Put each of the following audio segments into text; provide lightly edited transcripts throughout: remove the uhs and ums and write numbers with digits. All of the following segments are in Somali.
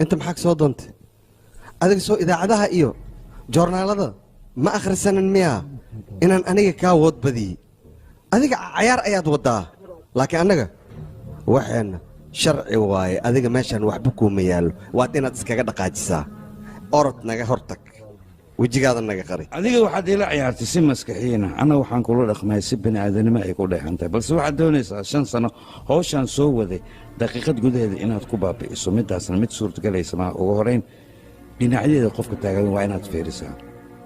انت maxaa soo doontay adiga soo idaacadaha iyo joornaalada ma akhrisanin miya inaan aniga ka wad badiyay adiga ciyaar ayaad wadaa laakiin anaga waxaana sharci waaye adiga meeshan waxba kuma yaalo waad inaad iskaga dhaqaajisaa orod naga hortag wajigaada naga qari adiga waxaad ila ciyaartay si maskaxiina ana waxaan kula dhaqmay si bini'aadanimo ay ku dheexantay balse waxaad doonaysaa 5 sano hawshan soo waday daqiiqad gudaheeda inaad ku baabi'iso midaasna mid suurtagelaysa ma ugu horeyn dhinacyada qofka taagan waa inaad fiirisaa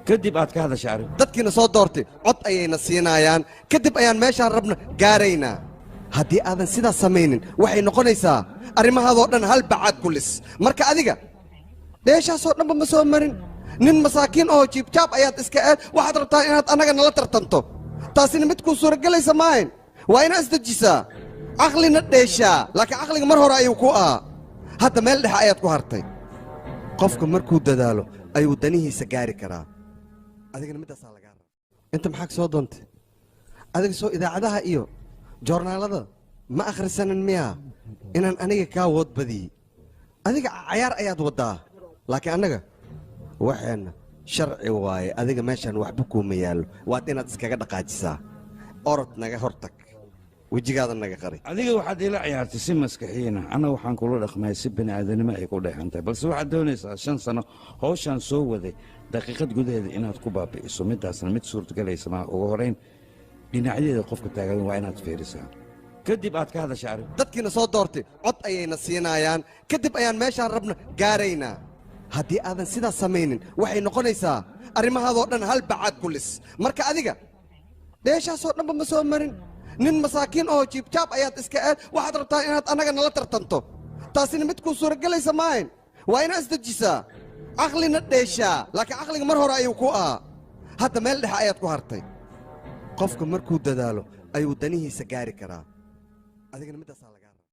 kadib aad ka hadashaa arrin dadkiina soo doortay cod ayayna siinayaan kadib ayaan meeshaan rabna gaaraynaa haddii aadan sidaas samaynin waxay noqonaysaa arrimahaadoo dhan hal bacaad ku lis marka adiga dheeshaasoo dhanba ma soo marin nin masaakiin oo jiibjaab ayaad iska aad waxaad rabtaa inaad annaga nala tartanto taasina mid kuu suuragelaysa maahayn waa inaad isdejisaa caqlina dheeshaa laakiin caqliga mar hore ayuu ku ahaa hadda meel dhexe ayaad ku hartay qofka markuu dadaalo ayuu danihiisa gaari karaa adigana midaasaa lagaa raba inta maxaa soo doontay adiga soo idaacadaha iyo joornaalada ma akhrisanin miya inaan aniga kaa wood badiyey adiga ciyaar ayaad wadaa laakiin annaga waxaana sharci waaye adiga meeshan waxba kuma yaalo waad inaad iskaga dhaqaajisaa orod naga hortag wajigaada naga qari adiga waxaad ila ciyaartay si maskaxiina ana waxaan kula dhaqmay si bini'aadanimo ay ku dheexantay balse waxaad doonaysaa 5 sano hawshan soo waday daqiiqad gudaheeda inaad ku baabi'iso midaasna mid suurtagelaysa ma ugu horeyn dhinacyada qofka taagan waa inaad fiirisaa kadib aad ka hadashaa arrin dadkiina soo doortay cod ayayna siinayaan kadib ayaan meeshaan rabna gaaraynaa haddii aadan sidaas samaynin waxay noqonaysaa arrimahaadoo dhan hal bacaad ku lis marka adiga dheeshaasoo dhanba ma soo marin nin masaakiin oo jiibjaab ayaad iska aad waxaad rabtaa inaad annaga nala tartanto taasina mid kuu suuragelaysa maahayn waa inaad isdejisaa caqlina dheeshaa laakiin caqliga mar hore ayuu ku ahaa hadda meel dhexe ayaad ku hartay qofka markuu dadaalo ayuu danihiisa gaari karaa adigana midaasaa laga